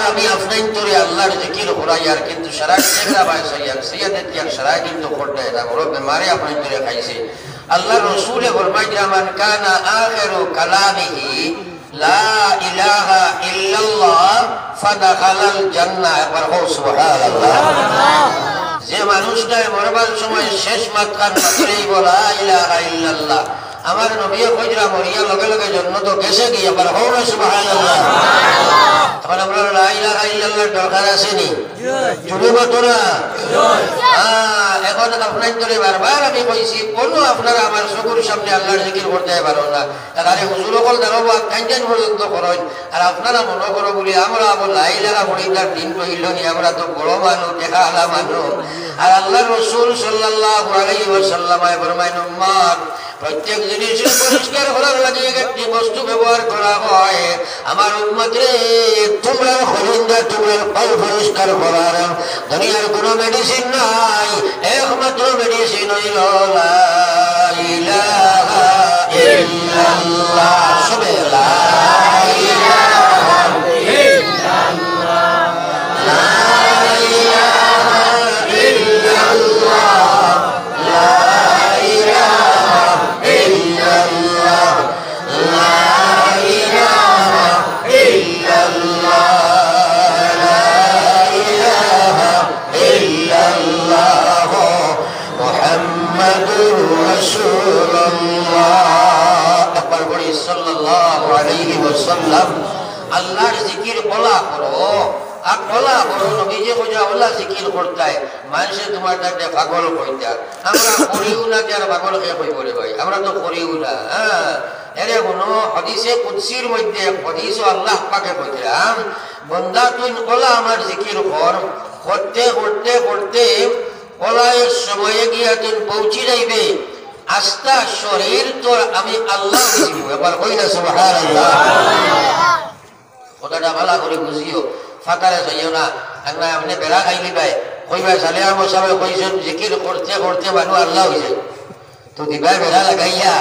আমি আপনার তোরে আল্লাহর জিকির করাই আর কিন্তু সারা চেহারা ভাই সৈয়াদের তিয়ার সারা কিন্তু করতে এটা বড় বেমারে আপনার তোরে খাইছে আল্লাহ রসুলে ফরমাইয়া মান কানা আখিরু কালামিহি লা ইলাহা ইল্লাল্লাহ ফাদাখালাল জান্নাহ একবার বল সুবহানাল্লাহ যে মানুষটা মরবার সময় শেষ মাতকান মাত্রই বলা ইলাহা ইল্লাল্লাহ আমার নবী কইরা মরিয়া লগে লগে জান্নাত গেছে কি একবার বল সুবহানাল্লাহ এখন আমরা লা ইলাহা ইল্লাল্লাহর দরকার আছে নি জুড়ে বতরা এখন আপনার ধরে বারবার আমি কইছি কোন আপনারা আমার চকুর সামনে আল্লাহর জিকির করতে পারো না তাহলে হুজুর সকল দাঁড়াবো কাঞ্চন পর্যন্ত করেন আর আপনারা মনে করো বলি আমরা আবার লা ইলাহা বলিদার দিন কইল নি আমরা তো বড় মানুষ দেখা আলা মানুষ আর আল্লাহর রাসূল সাল্লাল্লাহু আলাইহি ওয়াসাল্লাম ফরমায়েন উম্মত প্রত্যেক জিনিসের পরিষ্কার করার লাগে একটি বস্তু ব্যবহার করা হয় আমার উম্মতরে তোমরা খলিন্দা তোমরা পাল পরিষ্কার করার দুনিয়ার কোনো মেডিসিন নাই একমাত্র মেডিসিন হইল লা ইলাহা ইল্লাল্লাহ সবে লা ইলাহা ইল্লাল্লাহ লা ইলাহা ইল্লাল্লাহ লা আল্লাহর জিকির বলা করো আর বলা করো নবীজি কইয়া আল্লাহ জিকির করতায় মানুষে তোমার দাঁড়ে পাগল কইতা আমরা করিও না যার পাগল কে কই বলে ভাই আমরা তো করিও না এরে কোনো হাদিসে কুদসির মধ্যে হাদিস আল্লাহ পাকে কইতাম বান্দা তুই বলা আমার জিকির কর করতে করতে করতে বলার সময়ে গিয়া তুই পৌঁছে যাইবে আস্তা শরীর তোর আমি আল্লাহ বুঝিব এবার কই না সুবহানাল্লাহ কথাটা ভালো করে বুঝিও ফাতারে যাইও না আমরা আপনি বেড়া খাইলি ভাই কইবা সালেহার মোসাবে কইছেন জিকির করতে করতে মানুষ আল্লাহ হইছে তো দিবা বেড়া লাগাইয়া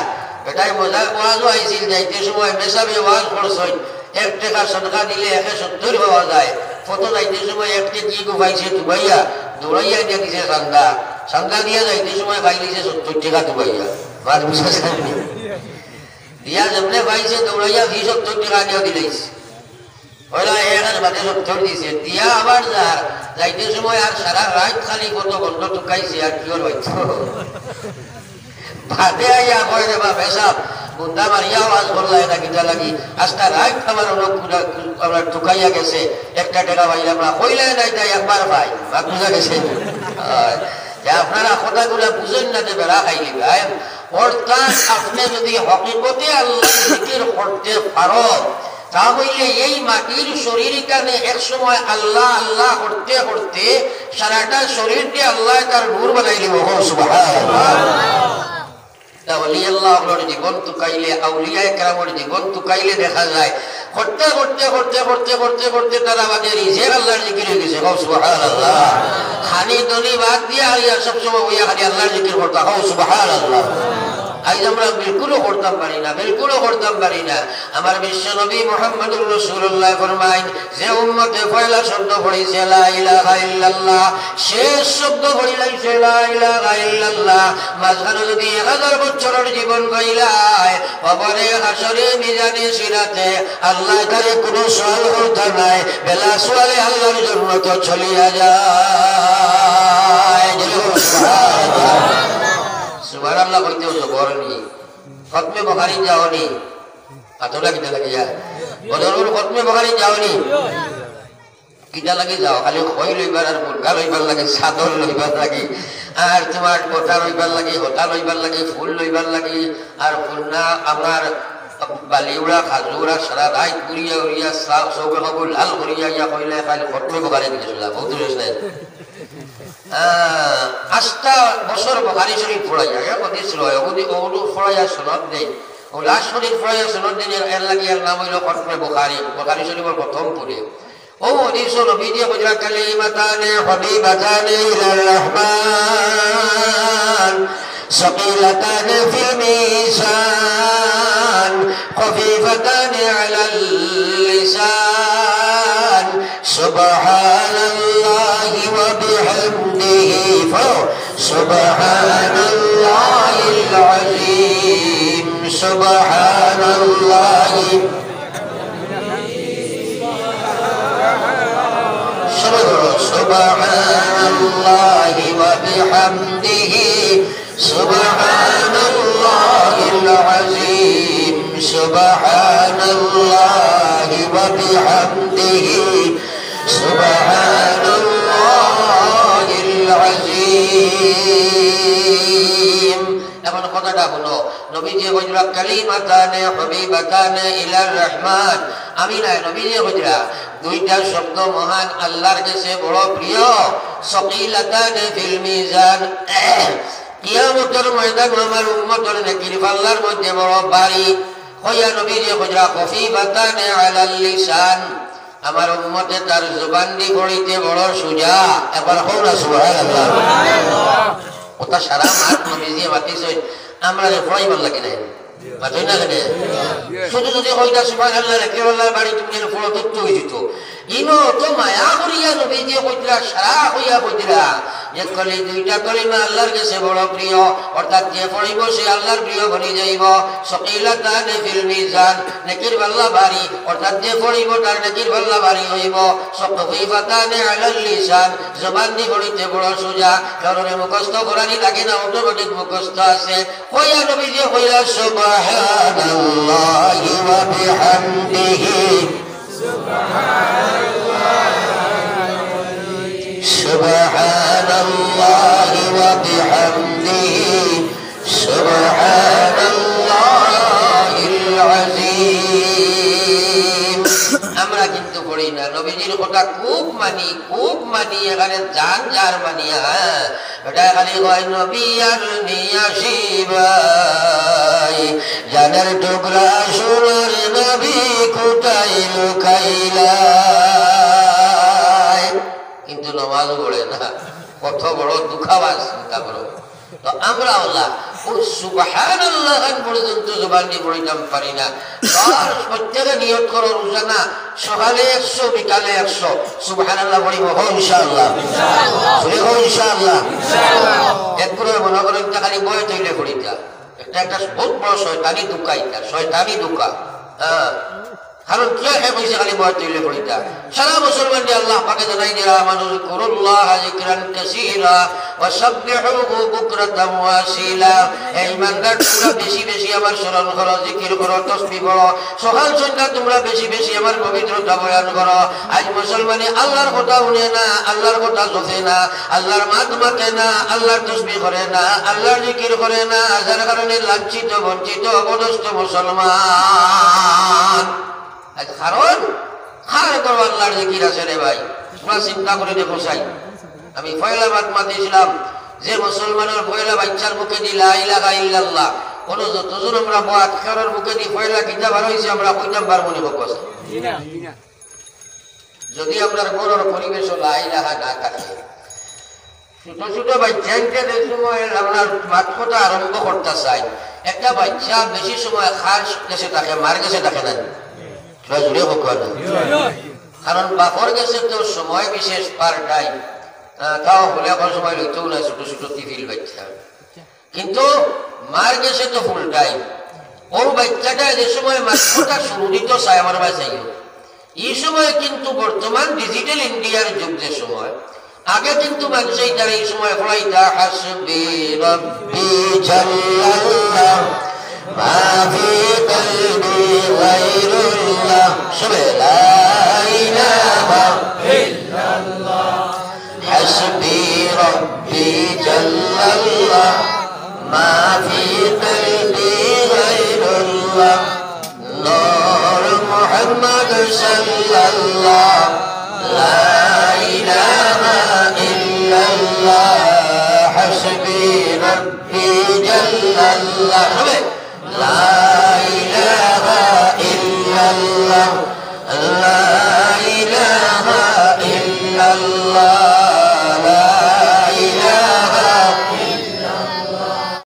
বেটাই মজা ওয়াজও আইছিল যাইতে সময় মেসাবে ওয়াজ করছই 1 টাকা সদকা দিলে 170 পাওয়া যায় কত যাইতে সময় 1 টাকা কি পাইছে তুবাইয়া দৌড়াইয়া দিয়ে দিছে সান্দা দিয়া যাইতে সময় পাইলিছে 70 টাকা তুবাইয়া বাদ বুঝাছেন দিয়া যেমনে পাইছে দৌড়াইয়া 70 টাকা দিয়া দিলাইছে ওইলা এখানে বাদে 70 দিছে দিয়া আবার যাইতে সময় আর সারা রাত খালি কত ঘন্টা টুকাইছে আর কি হল হইতো বাদে আইয়া কয় রে বা পেশাব বুন্দা মারিয়া আওয়াজ করলাই না কিটা লাগি আজটা রাত আমার অনেক আমরা টুকাইয়া গেছে 1 টাকা পাইলে আমরা কইলাই নাই তাই একবার পাই বা বুঝা গেছে আপনারা কথাগুলা বুঝেন না যে বেড়া খাইলি ভাই অর্থাৎ আপনি যদি হকিকতে আল্লাহ জিকির করতে পারো তাহলে এই মাটির শরীর কানে এক সময় আল্লাহ আল্লাহ করতে করতে সারাটা শরীর দিয়ে আল্লাহ তার নূর বানাই দিব সুবহানাল্লাহ তাহলে আল্লাহর জীবন তুকাইলে আউলিয়ায়ে কেরামের জীবন তুকাইলে দেখা যায় করতে করতে করতে করতে করতে করতে তারা বাদে রিজেক আল্লাহর জিকির হয়ে গেছে সুবহানাল্লাহ খানি দনি বাদ দিয়ে আলিয়া সব সময় ওই খালি আল্লাহর জিকির করতে সুবহানাল্লাহ আজ আমরা বিলকুলও করতাম পারি না আমার বিশ্ব নবী মুহাম্মদুর রাসূলুল্লাহ ফরমায় যে উম্মতে পয়লা শব্দ পড়িছে লা ইলাহা ইল্লাল্লাহ শেষ শব্দ পড়িলাইছে লা ইলাহা ইল্লাল্লাহ মাঝখানে যদি 1000 বছরের জীবন গাইলায় কবরে হাসরে মিজানে সিরাতে আল্লাহ তারে কোনো সওয়াল করতে নাই বেলা সওয়ালে আল্লাহর জন্য তো চলিয়া যায় সুবহানাল্লাহ কইতে হতো বরনি খতমে বুখারী যাওনি আতলা কিটা লাগি যায় বদরুল খতমে বুখারী যাওনি কিটা লাগি যাও খালি কই লইবার আর মুরগা লইবার লাগে সাদর লইবার লাগে আর তোমার কথা লইবার লাগে হতা লইবার লাগে ফুল লইবার লাগে আর ফুল না আমার বালিউড়া খাজুরা সারা রাত পুরিয়া উড়িয়া সৌকে হবু লাল করিয়া ইয়া কইলে খালি খতমে বুখারী দিছিল বহুত রয়েছে আস্তা বছর বুখারী শরীফ পড়াইয়া বদিছিল ওগুদি ওগুলো পড়াইয়া সনদ দেই ও লাস্ট শরীফ পড়াইয়া সনদ দেই এর লাগি এর নাম হইল খতমে বুখারী শরীফের প্রথম পড়ে ও হাদিস নবী দিয়ে বজরা কালিমাতানে হাবিবাতানে ইলার রহমান ثقيلتان في الميزان خفيفتان على اللسان সুবহানাল্লাহি ওয়া বিহামদিহি সুবহানাল্লাহিল আযীম সুবহানাল্লাহি সুবহানাল্লাহি ওয়া বিহামদিহি সুবহানাল্লাহিল আযীম সুবহানাল্লাহি ওয়া বিহামদিহি সুবহানাল্লাহিল আযীম। এখন কথাটা হলো নবীজি হযরা কালিমাতানে হাবিবাতানে ইলার রহমান। আমি না নবীজি হযরা দুইটা শব্দ মহান আল্লাহর কাছে বড় প্রিয়। সকিলাতানে ফিল মিজান, কিয়ামতের ময়দান আমার উম্মতের নেকির পাল্লার মধ্যে বড় ভারী। হইয়া নবীজি হযরা খফিফাতানে আলাল লিসান, আমার উম্মতে তার জবান দিয়ে পড়িতে বড় সুজা। একবার হোক না সুবহানাল্লাহ। ওটা সারা মাস নবীজি মাতিছে, আমরা পড়াইবার লাগে না মাতই না লাগে। শুধু যদি কইতা সুবহানাল্লাহ রাকিবুল্লাহ বাড়ি তুমি ফলো করতে হইতো। ইনো তো মায়া করিয়া নবীজি কইতরা সারা হইয়া কইতরা যে কলি দুইটা কলিমা আল্লাহর কাছে বড় প্রিয়, অর্থাৎ যে পড়িব সে আল্লাহর প্রিয় বনি যাইব। সকিলাতানে ফিল মিজান, নেকির পাল্লা ভারী, অর্থাৎ যে পড়িব তার নেকির পাল্লা ভারী হইব। খফিফাতানে আলাল লিসান, জবান দিয়ে পড়িতে বড় সোজা, কারণে মুখস্থ করানি লাগে না, অটোমেটিক মুখস্থ আছে। হইয়া নবীজি হইয়া সুবহানাল্লাহি ওয়া বিহামদিহি সুবহানাল্লাহি ওয়া বিহামদিহি সুবহানাল্লাহিল আযীম। আমরা কিন্তু পড়ি না, নবীজির কথা খুব মানি, খুব মানি, এখানে জান যার মানিয়া। এটা খালি কয় নবী আর নিয়াসিবাই, জানের টুকরা সোনার নবী কোথায় লুকাইলা। কিন্তু নমাজ পড়ে না, কত বড় দুঃখাবাস চিন্তা করো। তো আমরা আল্লাহ সুবহানাল্লাহ পর্যন্ত জবান দিয়ে পড়িতাম পারি না। প্রত্যেকে নিয়ত করো রোজানা সকালে 100 বিকালে 100 সুবহানাল্লাহ পড়িব। হো ইনশাআল্লাহ, হো ইনশাআল্লাহ। একবারে মনে করেন খালি বয় তৈলে পড়িতা, এটা একটা বহুত বড় শয়তানি দুঃখা, এটা শয়তানি দুঃখা। কারণ কে কইছে খালি বয় তৈলে পড়িতা। সারা মুসলমান দিয়ে আল্লাহ পাকে জানাই দিরা মানুষ কুরুল্লাহ যিকরান কাসীরা ওয়া সাব্বিহুহু বুকরাতাম ওয়া আসীলা। এই ইমানদার তোমরা বেশি বেশি আমার স্মরণ করো, জিকির করো, তাসবিহ করো। সকাল সন্ধ্যা তোমরা বেশি বেশি আমার পবিত্রতা বয়ান করো। আজ মুসলমানে আল্লাহর কথা শুনে না, আল্লাহর কথা জোফে না, আল্লাহর মাত মাতে না, আল্লাহর তাসবিহ করে না, আল্লাহর জিকির করে না, যার কারণে লাঞ্ছিত বঞ্চিত অপদস্থ মুসলমান। কারণ খার করো আল্লাহর জিকির আছে রে ভাই। তোমরা চিন্তা করে দেখো চাই, আমি পয়লা বাদ মাতিছিলাম যে মুসলমানের পয়লা বাচ্চার মুখে দি লা ইলাহা ইল্লাল্লাহ, কোন যতজন আমরা আখেরের মুখে দি পয়লা কিতাব বার হইছে আমরা কইতাম পারবো নি বকস। যদি আমরা ঘরের পরিবেশ লা ইলাহা না থাকে, ছোট ছোট বাচ্চাকে যে সময় আমরা মাতকতা আরম্ভ করতে চাই, একটা বাচ্চা বেশি সময় খার গেছে থাকে, মার গেছে থাকে না, কারণ বাপর গেছে তো সময় বিশেষ পার টাইম, তাও হলে এখন সময় লইতেও না ছোট ছোট টিফিল বাচ্চা, কিন্তু মার গেছে তো ফুল টাইম। ও বাচ্চাটা যে সময় মাতকতা শুরু দিত চাই আমার বাচ্চাই, এই সময় কিন্তু বর্তমান ডিজিটাল ইন্ডিয়ার যুগ, যে সময় আগে কিন্তু মানুষই তারা এই সময় পড়াইতা হাসবি রব্বি জাল্লাল্লাহ মা ফি কলবি গায়রুল্লাহ লা ইলাহা ইল্লাল্লাহ হাসবি রব্বি জাল্লাল্লাহ মা ফি কলবি গায়রুল্লাহ নূর মুহাম্মদ সাল্লাল্লাহ লা ইলাহা ইল্লাল্লাহ হাসবি রব্বি জাল্লাল্লাহ লা